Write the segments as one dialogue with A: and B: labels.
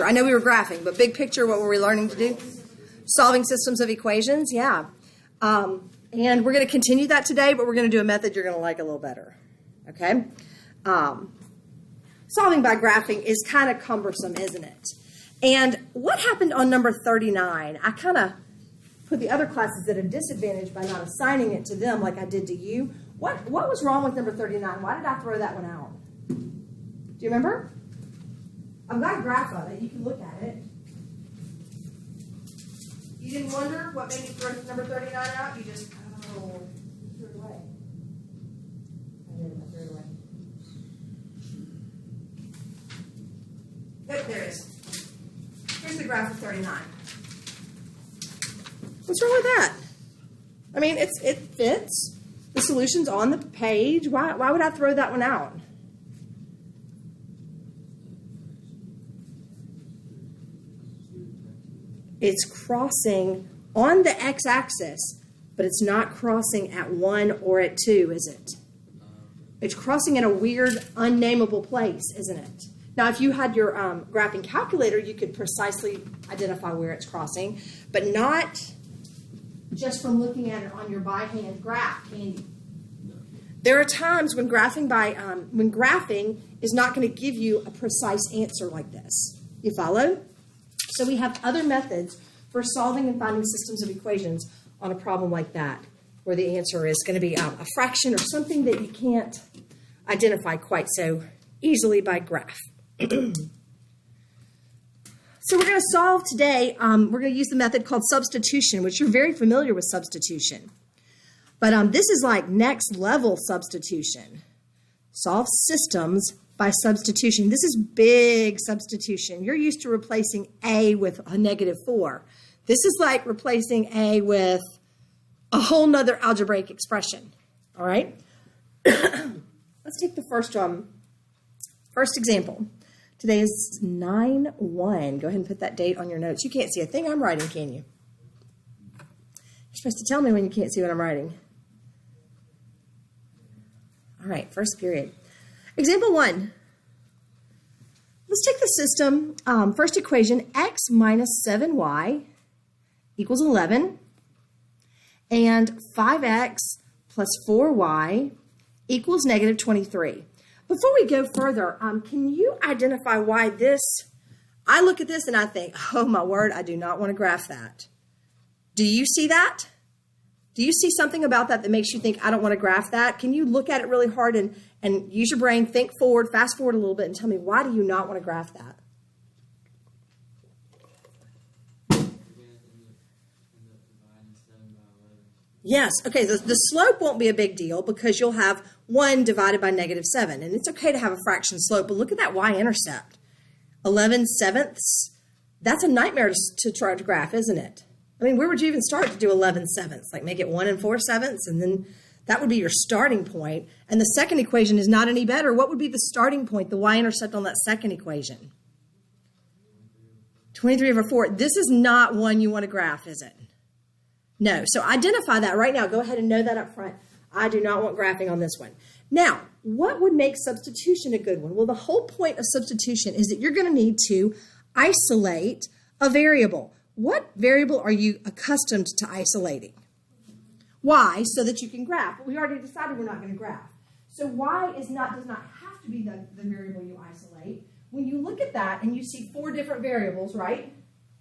A: I know we were graphing, but big picture, what were we learning to do? Solving systems of equations, yeah. And we're going to continue that today, but we're going to do a method you're going to like a little better, okay? Solving by graphing is kind of cumbersome, isn't it? And what happened on number 39? I kind of put the other classes at a disadvantage by not assigning it to them like I did to you. What was wrong with number 39? Why did I throw that one out? Do you remember? I've got a graph of it. You can look at it. You didn't wonder what made me throw number 39 out? You just, threw it away. I threw it away. Yep, there it is. Here's the graph of 39. What's wrong with that? I mean, it fits. The solution's on the page. Why would I throw that one out? It's crossing on the x-axis, but it's not crossing at 1 or at 2, is it? It's crossing in a weird, unnameable place, isn't it? Now, if you had your graphing calculator, you could precisely identify where it's crossing, but not just from looking at it on your by-hand graph, can you? There are times when graphing is not going to give you a precise answer like this. You follow? So we have other methods for solving and finding systems of equations on a problem like that, where the answer is going to be a fraction or something that you can't identify quite so easily by graph. So we're going to solve today, we're going to use the method called substitution, which you're very familiar with substitution. But this is like next level substitution. Solve systems by substitution. This is big substitution. You're used to replacing A with a -4. This is like replacing A with a whole nother algebraic expression. All right? Let's take the first example. Today is 9/1. Go ahead and put that date on your notes. You can't see a thing I'm writing, can you? You're supposed to tell me when you can't see what I'm writing. All right, first period. Example 1. Let's take the system, first equation, x minus 7y equals 11, and 5x plus 4y equals -23. Before we go further, can you identify why this, I look at this and I think, oh my word, I do not want to graph that. Do you see that? Do you see something about that that makes you think, I don't want to graph that? Can you look at it really hard and use your brain, think forward, fast forward a little bit, and tell me, why do you not want to graph that? Yes, okay, the slope won't be a big deal because you'll have 1 divided by -7, and it's okay to have a fraction slope, but look at that y-intercept. 11/7, that's a nightmare to try to graph, isn't it? I mean, where would you even start to do 11/7? Like make it 1 4/7, and then that would be your starting point. And the second equation is not any better. What would be the starting point, the y-intercept on that second equation? 23/4. This is not one you want to graph, is it? No. So identify that right now. Go ahead and know that up front. I do not want graphing on this one. Now, what would make substitution a good one? Well, the whole point of substitution is that you're going to need to isolate a variable. What variable are you accustomed to isolating? Y, so that you can graph. We already decided we're not going to graph. So Y does not have to be the variable you isolate. When you look at that and you see 4 different variables, right?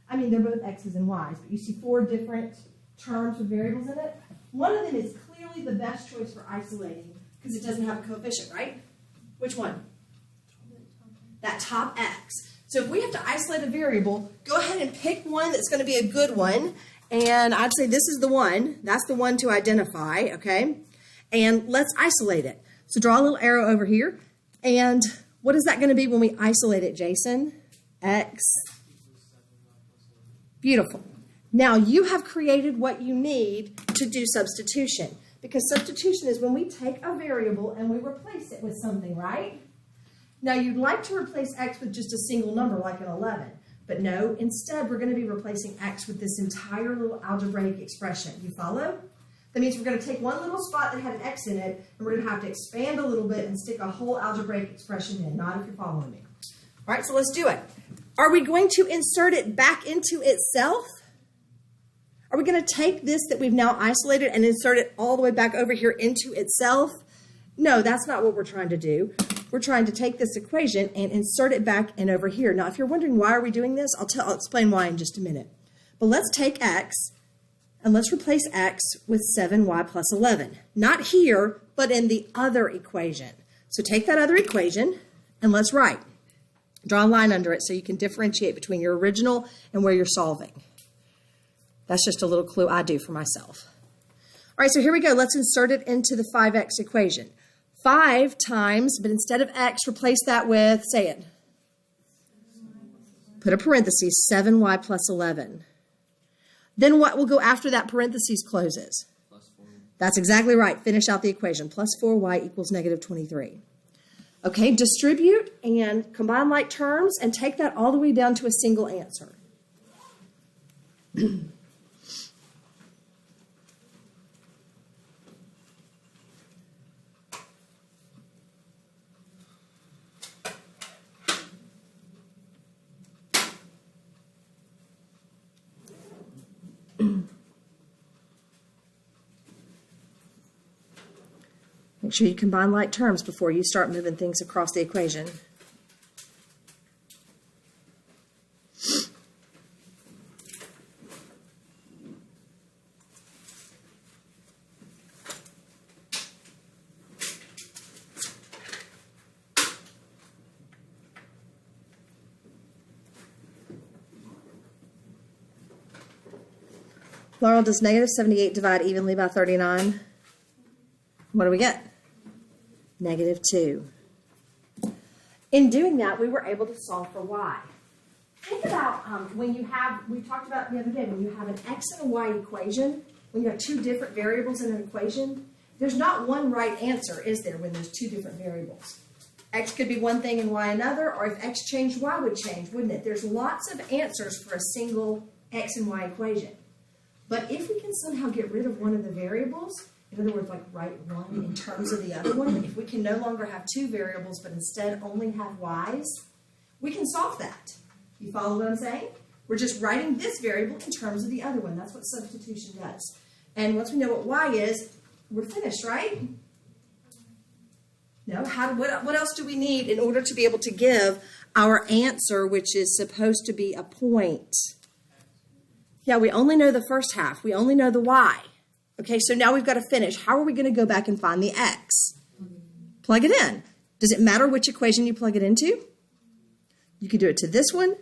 A: I mean, they're both X's and Y's, but you see 4 different terms with variables in it. One of them is clearly the best choice for isolating because it doesn't have a coefficient, right? Which one? That top X. So if we have to isolate a variable, go ahead and pick one that's going to be a good one. And I'd say this is the one. That's the one to identify, okay? And let's isolate it. So draw a little arrow over here. And what is that going to be when we isolate it, Jason? X. Beautiful. Now you have created what you need to do substitution. Because substitution is when we take a variable and we replace it with something, right? Now, you'd like to replace x with just a single number, like an 11. But no, instead, we're going to be replacing x with this entire little algebraic expression. You follow? That means we're going to take one little spot that had an x in it, and we're going to have to expand a little bit and stick a whole algebraic expression in. Not if you're following me. All right, so let's do it. Are we going to insert it back into itself? Are we going to take this that we've now isolated and insert it all the way back over here into itself? No, that's not what we're trying to do. We're trying to take this equation and insert it back in over here. Now, if you're wondering why are we doing this, I'll explain why in just a minute. But let's take x and let's replace x with 7y plus 11. Not here, but in the other equation. So take that other equation and let's write. Draw a line under it so you can differentiate between your original and where you're solving. That's just a little clue I do for myself. All right, so here we go. Let's insert it into the 5x equation. 5 times, but instead of x, replace that with, say it. Put a parenthesis, 7y plus 11. Then what will go after that parenthesis closes?
B: Plus 4.
A: That's exactly right. Finish out the equation. Plus 4y equals negative 23. Okay, distribute and combine like terms and take that all the way down to a single answer. Make sure you combine like terms before you start moving things across the equation. Laurel, does negative 78 divide evenly by 39? What do we get? Negative 2. In doing that, we were able to solve for y. Think about when you have, we talked about the other day, when you have an x and a y equation, when you have two different variables in an equation, there's not one right answer, is there, when there's two different variables? X could be one thing and y another, or if x changed, y would change, wouldn't it? There's lots of answers for a single x and y equation. But if we can somehow get rid of one of the variables, in other words, like write one in terms of the other one, if we can no longer have two variables but instead only have y's, we can solve that. You follow what I'm saying? We're just writing this variable in terms of the other one. That's what substitution does. And once we know what y is, we're finished, right? No? What else do we need in order to be able to give our answer, which is supposed to be a point? Yeah, we only know the first half. We only know the y. Okay, so now we've got to finish. How are we going to go back and find the x? Plug it in. Does it matter which equation you plug it into? You can do it to this one,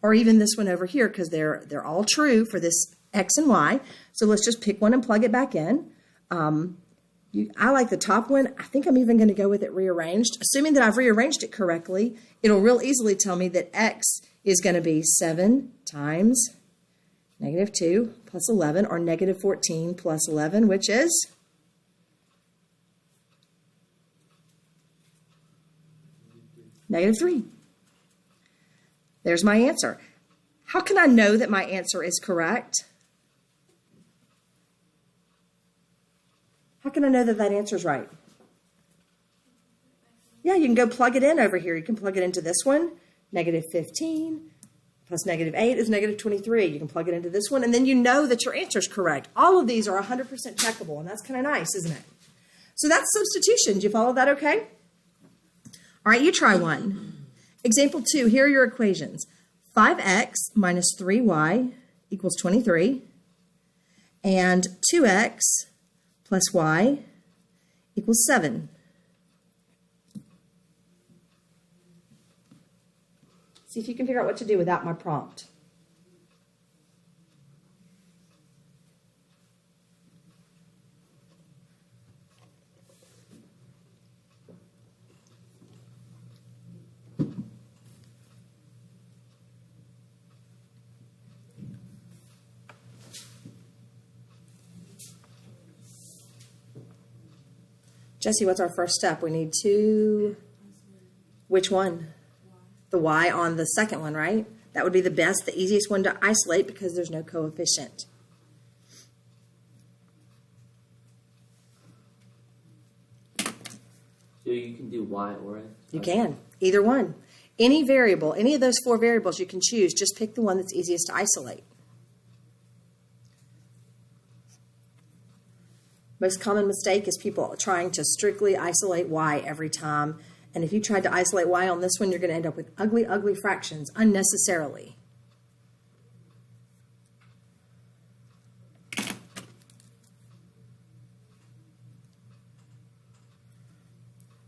A: or even this one over here, because they're all true for this x and y. So let's just pick one and plug it back in. I like the top one. I think I'm even going to go with it rearranged. Assuming that I've rearranged it correctly, it'll real easily tell me that x is going to be 7 times negative 2 plus 11, or negative 14 plus 11, which is negative 3. There's my answer. How can I know that my answer is correct? How can I know that that answer is right? Yeah, you can go plug it in over here. You can plug it into this one, negative 15. Plus negative 8 is negative 23. You can plug it into this one, and then you know that your answer is correct. All of these are 100% checkable, and that's kind of nice, isn't it? So that's substitution. Do you follow that okay? All right, you try one. Example 2, here are your equations. 5x minus 3y equals 23, and 2x plus y equals 7. See if you can figure out what to do without my prompt. Jesse, what's our first step? We need to, which one? The y on the second one, right? That would be the best, the easiest one to isolate because there's no coefficient.
B: So you can do y or x?
A: You can, either one. Any variable, any of those 4 variables you can choose, just pick the one that's easiest to isolate. Most common mistake is people trying to strictly isolate y every time. And if you tried to isolate y on this one, you're going to end up with ugly, ugly fractions unnecessarily.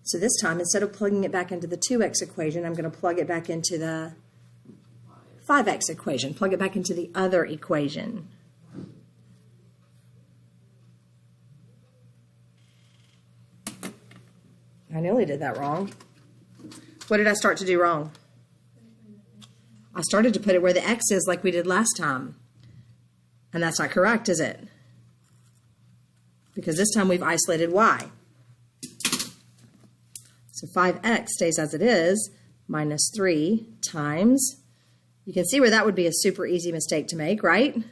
A: So this time, instead of plugging it back into the 2x equation, I'm going to plug it back into the 5x equation. Plug it back into the other equation. I nearly did that wrong. What did I start to do wrong? I started to put it where the x is like we did last time. And that's not correct, is it? Because this time we've isolated y. So 5x stays as it is, minus 3 times. You can see where that would be a super easy mistake to make, right? All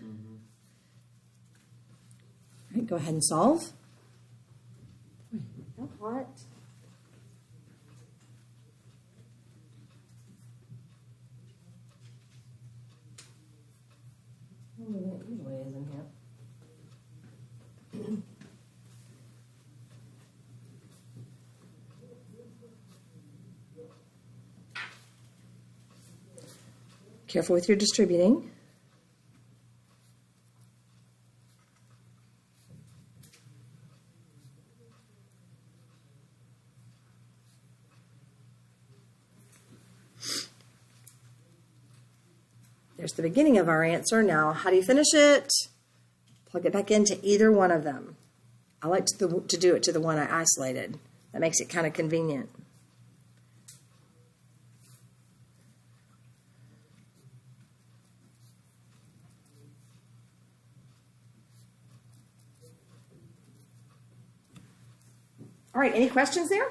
A: right, go ahead and solve. Boy, so hot. It usually is in here. Careful with your distributing. There's the beginning of our answer. Now, how do you finish it? Plug it back into either one of them. I like to do it to the one I isolated. That makes it kind of convenient. All right, any questions there?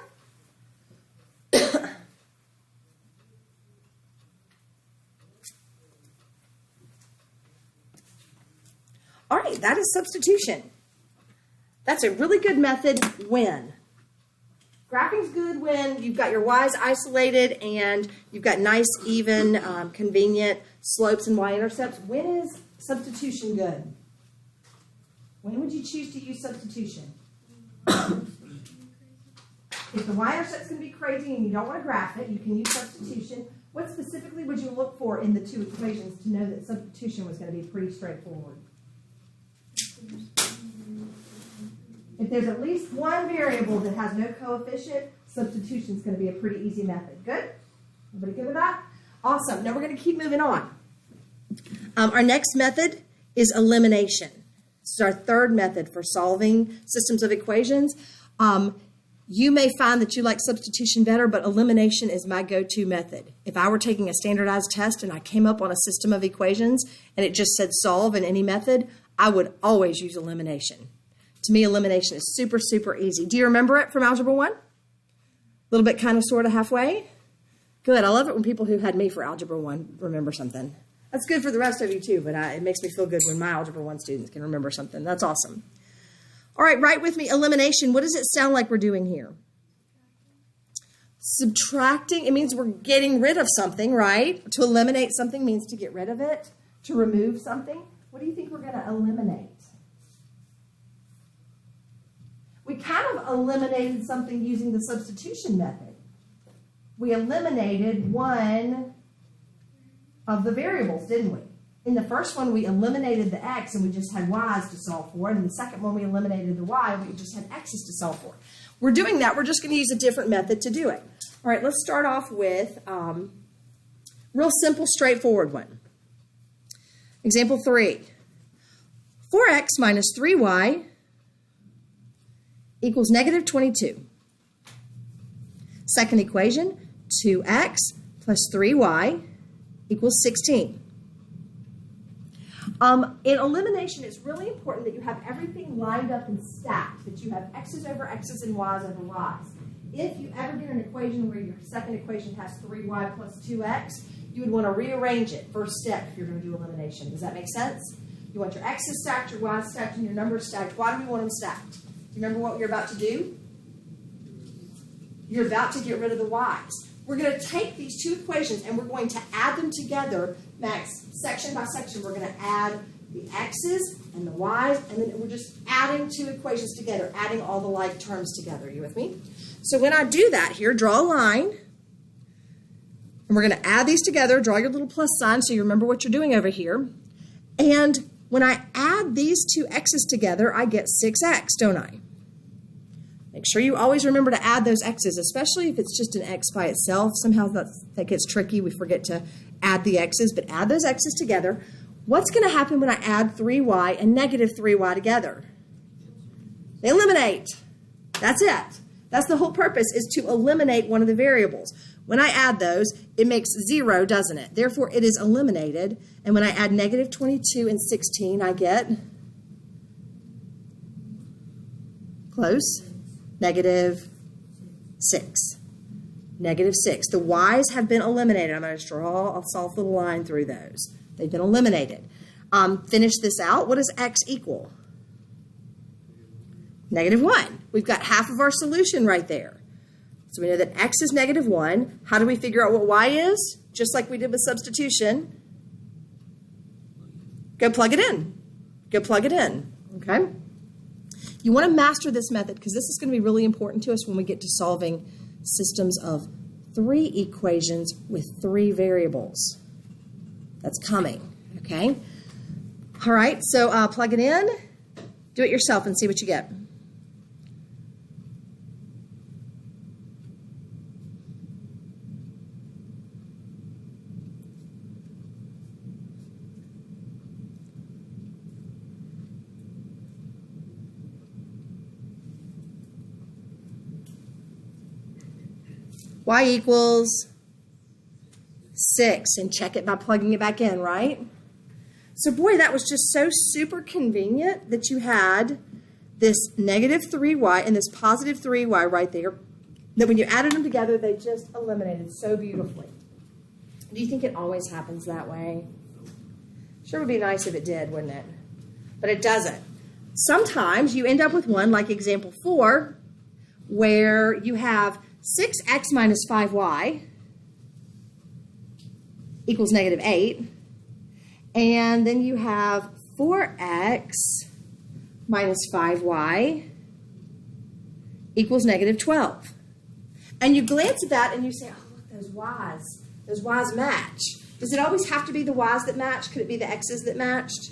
A: All right, that is substitution. That's a really good method when. Graphing's good when you've got your y's isolated and you've got nice, even, convenient slopes and y-intercepts. When is substitution good? When would you choose to use substitution? If the y-intercept's going to be crazy and you don't want to graph it, you can use substitution. What specifically would you look for in the 2 equations to know that substitution was going to be pretty straightforward? If there's at least one variable that has no coefficient, substitution is going to be a pretty easy method. Good? Everybody good with that? Awesome. Now we're going to keep moving on. Our next method is elimination. This is our third method for solving systems of equations. You may find that you like substitution better, but elimination is my go-to method. If I were taking a standardized test and I came up on a system of equations and it just said solve in any method, I would always use elimination. To me, elimination is super, super easy. Do you remember it from Algebra 1? A little bit, kind of, sort of, halfway? Good. I love it when people who had me for Algebra 1 remember something. That's good for the rest of you, too, but it makes me feel good when my Algebra 1 students can remember something. That's awesome. All right, write with me, elimination. What does it sound like we're doing here? Subtracting, it means we're getting rid of something, right? To eliminate something means to get rid of it, to remove something. What do you think we're going to eliminate? We kind of eliminated something using the substitution method. We eliminated one of the variables, didn't we? In the first one, we eliminated the x and we just had y's to solve for. And in the second one, we eliminated the y and we just had x's to solve for. We're doing that. We're just going to use a different method to do it. All right, let's start off with real simple, straightforward one. Example 3. 4x minus 3y equals negative 22. Second equation, 2x plus 3y equals 16. In elimination, it's really important that you have everything lined up and stacked, that you have x's over x's and y's over y's. If you ever get an equation where your second equation has 3y plus 2x, you would want to rearrange it first step if you're going to do elimination. Does that make sense? You want your x's stacked, your y's stacked, and your numbers stacked. Why do we want them stacked? Do you remember what you're about to do? You're about to get rid of the y's. we're going to take these two equations and we're going to add them together, Max, section by section. We're going to add the x's and the y's, and then we're just adding two equations together, adding all the like terms together. Are you with me? So when I do that here, draw a line, and we're going to add these together. Draw your little plus sign so you remember what you're doing over here. And when I add these two x's together, I get 6x, don't I? Make sure you always remember to add those x's, especially if it's just an x by itself. Somehow that gets tricky. We forget to add the x's, but add those x's together. What's going to happen when I add 3y and negative 3y together? They eliminate. That's it. That's the whole purpose, is to eliminate one of the variables. When I add those, it makes 0, doesn't it? Therefore, it is eliminated. And when I add negative 22 and 16, I get close, negative 6. Negative 6. The y's have been eliminated. I'm going to draw a soft little line through those. They've been eliminated. Finish this out. What does x equal? Negative 1. We've got half of our solution right there. So we know that x is negative 1. How do we figure out what y is? Just like we did with substitution. Go plug it in. Go plug it in. Okay? You want to master this method because this is going to be really important to us when we get to solving systems of 3 equations with 3 variables. That's coming. Okay? All right, so plug it in. Do it yourself and see what you get. Y equals 6, and check it by plugging it back in, right? So boy, that was just so super convenient that you had this negative 3y and this positive 3y right there, that when you added them together, they just eliminated so beautifully. Do you think it always happens that way? Sure would be nice if it did, wouldn't it? But it doesn't. Sometimes you end up with one like example 4, where you have 6x minus 5y equals negative 8. And then you have 4x minus 5y equals negative 12. And you glance at that and you say, oh, look, those y's. Those y's match. Does it always have to be the y's that match? Could it be the x's that matched?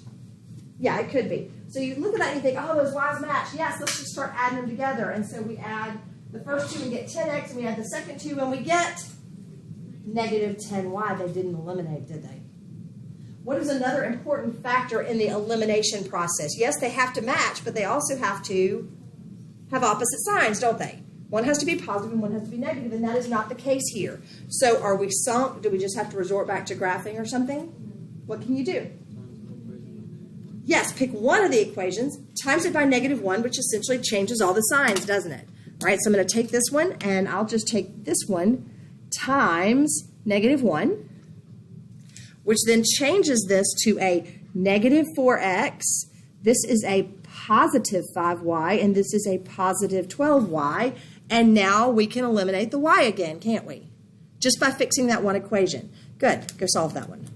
A: Yeah, it could be. So you look at that and you think, oh, those y's match. Yes, let's just start adding them together. And so we add the first 2 and get 10x, and we add the second 2 and we get negative 10y. They didn't eliminate, did they? What is another important factor in the elimination process? Yes, they have to match, but they also have to have opposite signs, don't they? One has to be positive and one has to be negative, and that is not the case here. So are we sunk? Do we just have to resort back to graphing or something? What can you do? Yes, pick one of the equations, times it by negative 1, which essentially changes all the signs, doesn't it? All right, so I'm going to take this one, and I'll just take this one times negative 1, which then changes this to a negative 4x. This is a positive 5y, and this is a positive 12y. And now we can eliminate the y again, can't we? Just by fixing that one equation. Good. Go solve that one.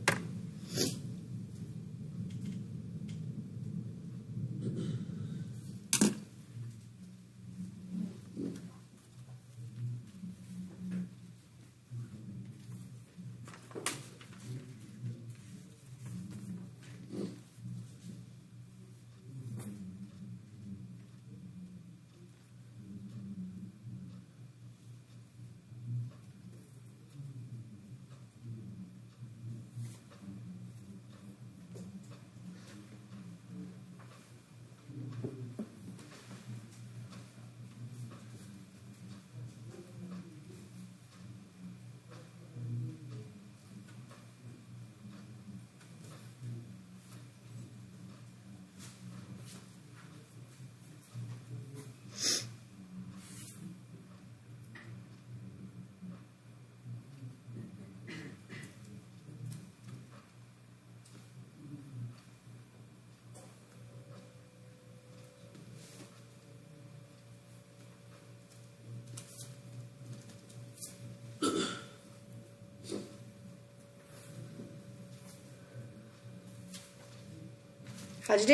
A: How'd you do?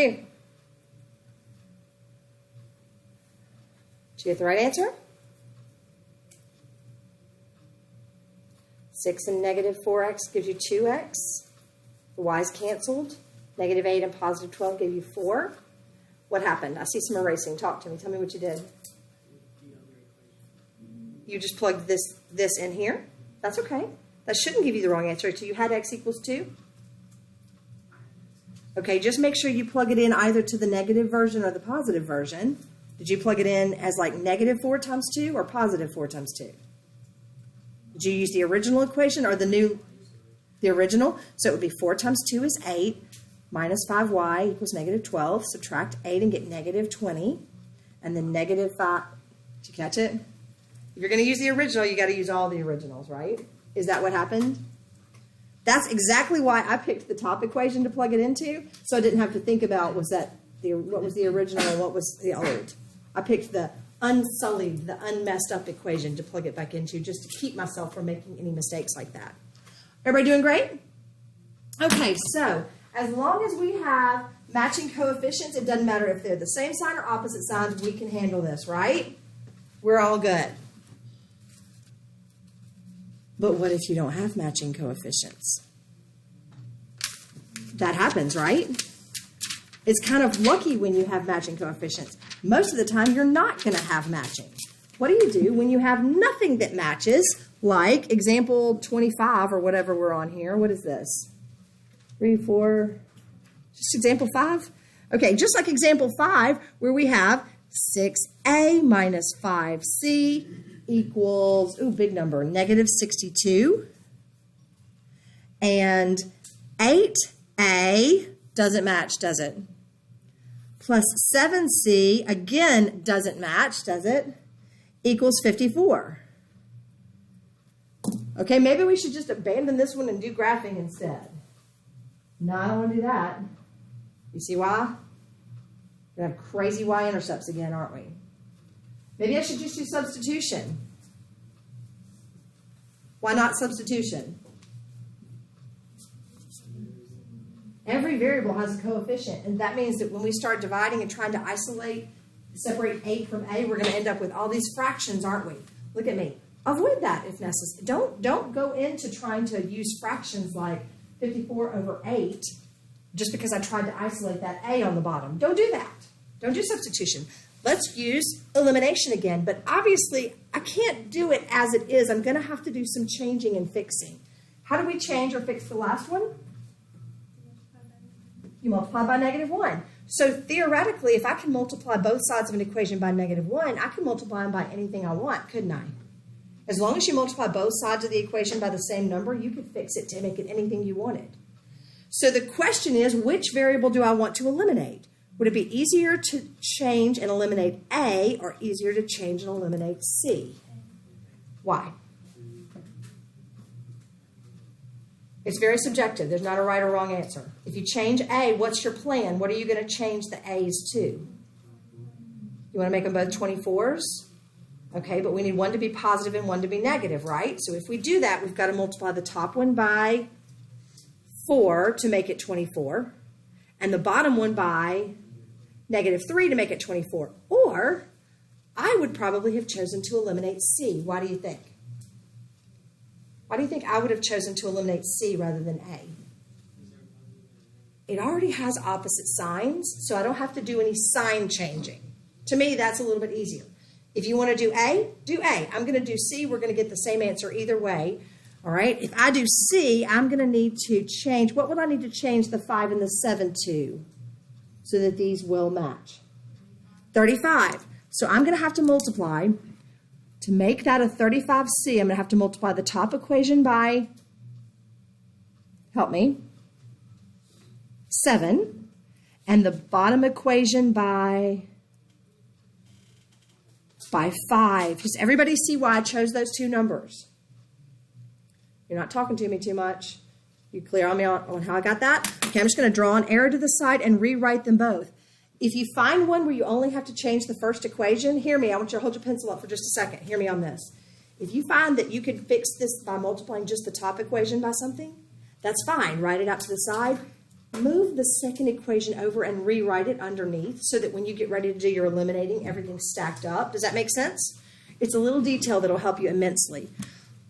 A: Did you get the right answer? 6 and negative 4x gives you 2x. The y's canceled. Negative 8 and positive 12 gave you 4. What happened? I see some erasing. Talk to me. Tell me what you did. You just plugged this in here. That's okay. That shouldn't give you the wrong answer. So you had x equals 2. Okay, just make sure you plug it in either to the negative version or the positive version. Did you plug it in as like negative 4 times 2 or positive 4 times 2? Did you use the original equation or the original? So it would be 4 times 2 is 8, minus 5y equals negative 12. Subtract 8 and get negative 20. And then negative 5, did you catch it? If you're going to use the original, you got to use all the originals, right? Is that what happened? That's exactly why I picked the top equation to plug it into, so I didn't have to think about what was the original and what was the old. I picked the unsullied, the unmessed up equation to plug it back into just to keep myself from making any mistakes like that. Everybody doing great? Okay, so as long as we have matching coefficients, it doesn't matter if they're the same sign or opposite signs, we can handle this, right? We're all good. But what if you don't have matching coefficients? That happens, right? It's kind of lucky when you have matching coefficients. Most of the time, you're not going to have matching. What do you do when you have nothing that matches, like example 25 or whatever we're on here? What is this? 3, 4, just example 5? Okay, just like example 5, where we have 6a minus 5c equals, ooh, big number, negative 62. And 8a doesn't match, does it? Plus 7c, again, doesn't match, does it? Equals 54. Okay, maybe we should just abandon this one and do graphing instead. No, I don't want to do that. You see why? We're going to have crazy y-intercepts again, aren't we? Maybe I should just do substitution. Why not substitution? Every variable has a coefficient, and that means that when we start dividing and trying to isolate, separate 8 from a, we're going to end up with all these fractions, aren't we? Look at me. Avoid that if necessary. Don't go into trying to use fractions like 54 over 8 just because I tried to isolate that a on the bottom. Don't do that. Don't do substitution. Let's use elimination again, but obviously I can't do it as it is. I'm going to have to do some changing and fixing. How do we change or fix the last one? You multiply by negative 1. So theoretically, if I can multiply both sides of an equation by negative 1, I can multiply them by anything I want, couldn't I? As long as you multiply both sides of the equation by the same number, you could fix it to make it anything you wanted. So the question is, which variable do I want to eliminate? Would it be easier to change and eliminate A or easier to change and eliminate C? Why? It's very subjective. There's not a right or wrong answer. If you change A, what's your plan? What are you going to change the A's to? You want to make them both 24s? Okay, but we need one to be positive and one to be negative, right? So if we do that, we've got to multiply the top one by 4 to make it 24, and the bottom one by negative 3 to make it 24. Or I would probably have chosen to eliminate C. Why do you think? Why do you think I would have chosen to eliminate C rather than A? It already has opposite signs, so I don't have to do any sign changing. To me, that's a little bit easier. If you want to do A, do A. I'm going to do C. We're going to get the same answer either way. All right, if I do C, I'm going to need to change. What would I need to change the 5 and the 7 to so that these will match? 35. So I'm going to have to multiply. To make that a 35C, I'm going to have to multiply the top equation by, help me, 7, and the bottom equation by 5. Does everybody see why I chose those two numbers? You're not talking to me too much. You clear on me on how I got that? Okay, I'm just going to draw an arrow to the side and rewrite them both. If you find one where you only have to change the first equation, hear me. I want you to hold your pencil up for just a second. Hear me on this. If you find that you could fix this by multiplying just the top equation by something, that's fine. Write it out to the side. move the second equation over and rewrite it underneath so that when you get ready to do your eliminating, everything's stacked up. Does that make sense? It's a little detail that will help you immensely.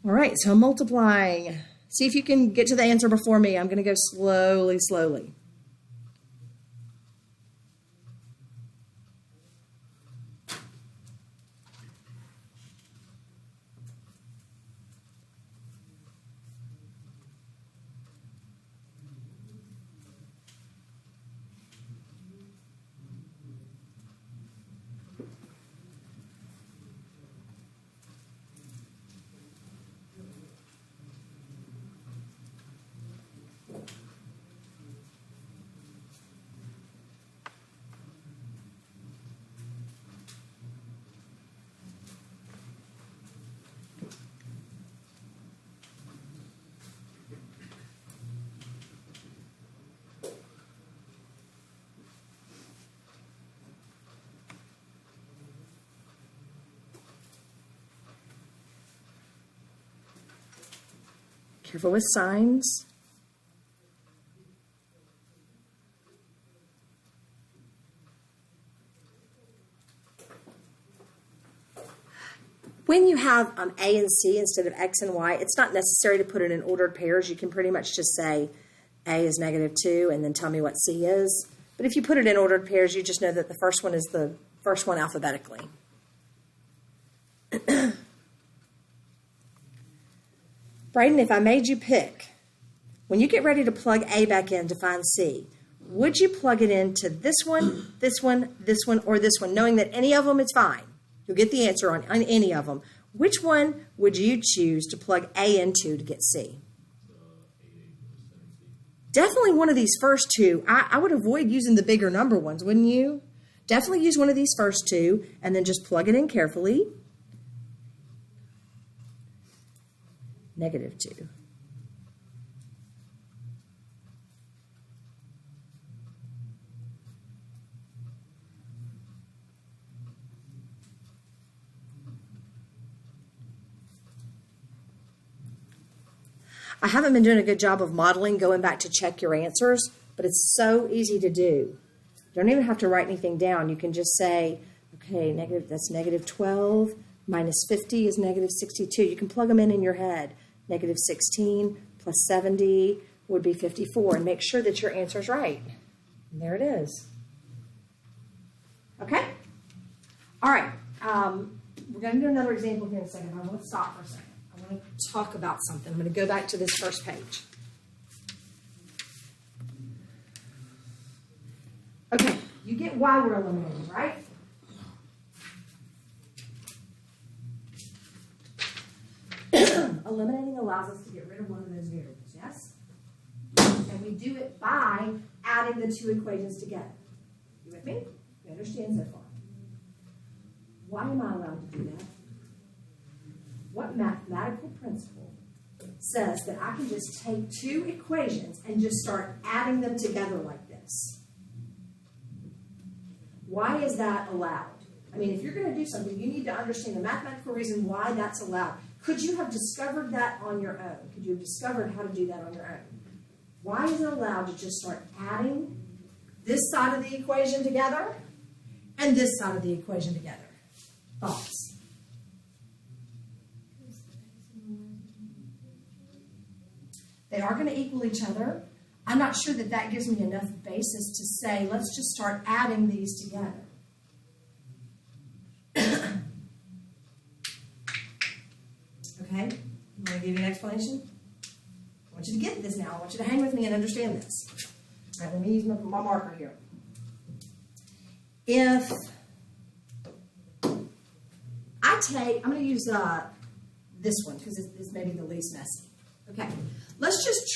A: All right, so I'm multiplying. See if you can get to the answer before me. I'm going to go slowly, slowly. Careful with signs. When you have A and C instead of X and Y, it's not necessary to put it in ordered pairs. You can pretty much just say A is -2 and then tell me what C is. But if you put it in ordered pairs, you just know that the first one is the first one alphabetically. Braden, if I made you pick, when you get ready to plug A back in to find C, would you plug it into this one, this one, this one, or this one, knowing that any of them is fine? You'll get the answer on any of them. Which one would you choose to plug A into to get C? Definitely one of these first two. I would avoid using the bigger number ones, wouldn't you? Definitely use one of these first two and then just plug it in carefully. -2. I haven't been doing a good job of modeling, going back to check your answers, but it's so easy to do. You don't even have to write anything down. You can just say, okay, that's -12, minus 50 is -62. You can plug them in your head. -16 plus 70 would be 54, and make sure that your answer is right. And there it is. Okay? All right. We're going to do another example here in a second. I want to stop for a second. I want to talk about something. I'm going to go back to this first page. Okay, you get why we're eliminating, right? Eliminating allows us to get rid of one of those variables, yes? And we do it by adding the two equations together. You with me? You understand so far? Why am I allowed to do that? What mathematical principle says that I can just take two equations and just start adding them together like this? Why is that allowed? I mean, if you're going to do something, you need to understand the mathematical reason why that's allowed. Could you have discovered that on your own? Could you have discovered how to do that on your own? Why is it allowed to just start adding this side of the equation together and this side of the equation together? Thoughts? They are going to equal each other. I'm not sure that that gives me enough basis to say, let's just start adding these together. Okay? I'm going to give you an explanation. I want you to get this now. I want you to hang with me and understand this. All right, let me use my marker here. If I'm going to use this one because this may be the least messy. Okay, let's just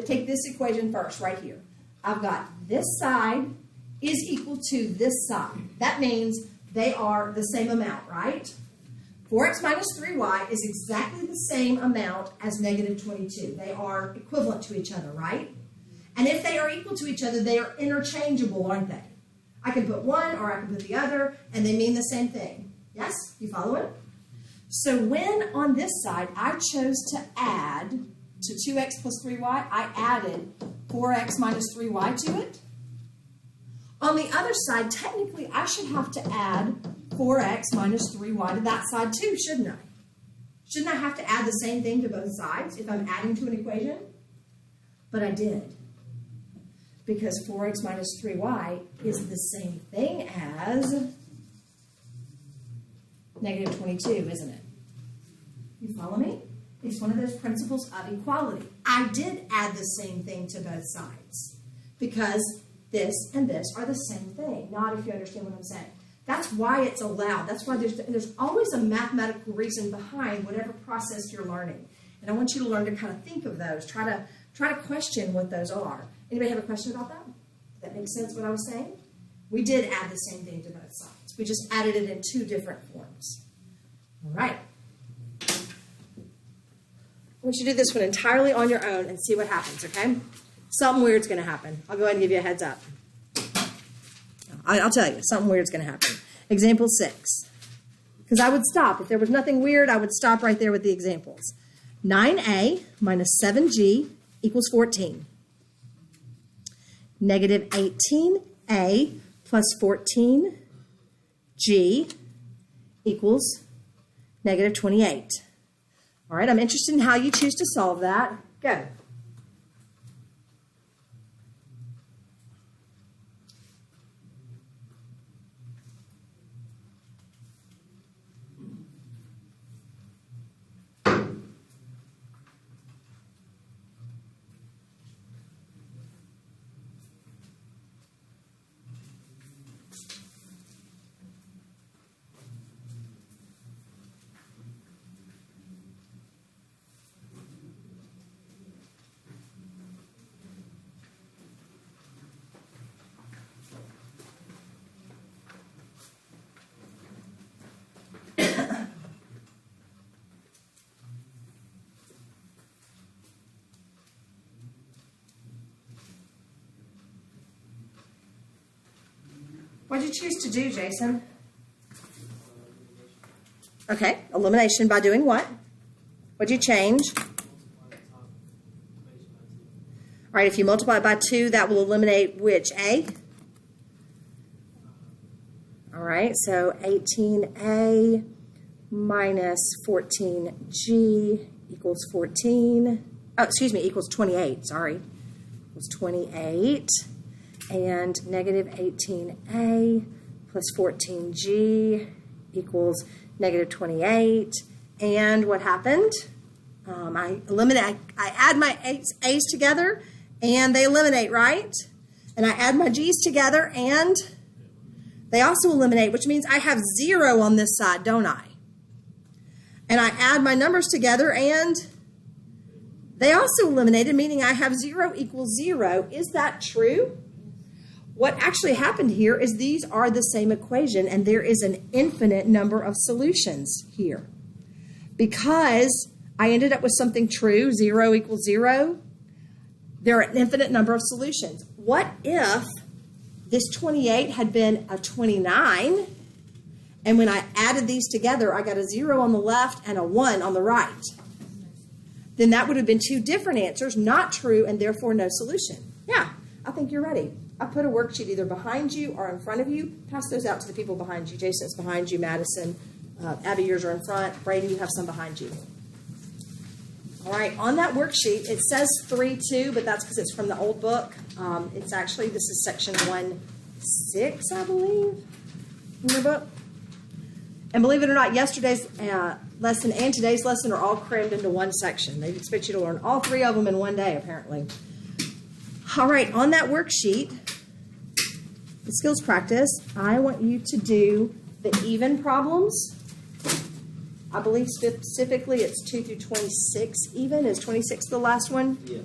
A: take this equation first right here. I've got this side is equal to this side. That means they are the same amount, right? 4x minus 3y is exactly the same amount as -22. They are equivalent to each other, right? And if they are equal to each other, they are interchangeable, aren't they? I can put one or I can put the other, and they mean the same thing. Yes? You follow it? So when on this side I chose to add to 2x plus 3y, I added 4x minus 3y to it. On the other side, technically, I should have to add 4x minus 3y to that side too, shouldn't I? Shouldn't I have to add the same thing to both sides if I'm adding to an equation? But I did. Because 4x minus 3y is the same thing as negative 22, isn't it? You follow me? It's one of those principles of equality. I did add the same thing to both sides because this and this are the same thing. Not if you understand what I'm saying. That's why it's allowed. That's why there's always a mathematical reason behind whatever process you're learning. And I want you to learn to kind of think of those. Try to question what those are. Anybody have a question about that? Does that make sense what I was saying? We did add the same thing to both sides. We just added it in two different forms. All right. I want you to do this one entirely on your own and see what happens, okay? Something weird's going to happen. I'll go ahead and give you a heads up. I'll tell you, something weird's going to happen. Example 6. Because I would stop. If there was nothing weird, I would stop right there with the examples. 9a minus 7g equals 14. Negative 18a plus 14g equals negative 28. All right, I'm interested in how you choose to solve that. Go. What did you choose to do, Jason? Okay, elimination by doing what? What did you change? All right, if you multiply by 2, that will eliminate which A? All right, so 18A minus 14G equals 14. Oh, excuse me, equals 28, sorry. Equals 28. And negative 18a plus 14g equals negative 28. And what happened? I add my a's together, and they eliminate, right? And I add my g's together, and they also eliminate, which means I have 0 on this side, don't I? And I add my numbers together, and they also eliminated, meaning I have 0 equals 0. Is that true? What actually happened here is these are the same equation, and there is an infinite number of solutions here. Because I ended up with something true, 0 equals 0, there are an infinite number of solutions. What if this 28 had been a 29, and when I added these together, I got a 0 on the left and a 1 on the right? Then that would have been two different answers, not true, and therefore no solution. Yeah, I think you're ready. I put a worksheet either behind you or in front of you. Pass those out to the people behind you. Jason's behind you. Madison, Abby, yours are in front. Brady, you have some behind you. All right, on that worksheet, it says 3-2, but that's because it's from the old book. It's actually, this is section 1-6, I believe, in your book. And believe it or not, yesterday's lesson and today's lesson are all crammed into one section. They expect you to learn all 3 of them in one day, apparently. All right, on that worksheet, the skills practice, I want you to do the even problems. I believe specifically it's 2 through 26 even. Is 26 the last one?
B: Yeah.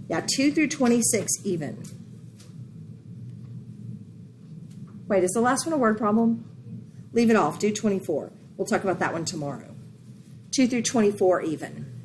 A: Yeah, 2 through 26 even. Wait, is the last one a word problem? Leave it off. Do 24. We'll talk about that one tomorrow. 2 through 24 even.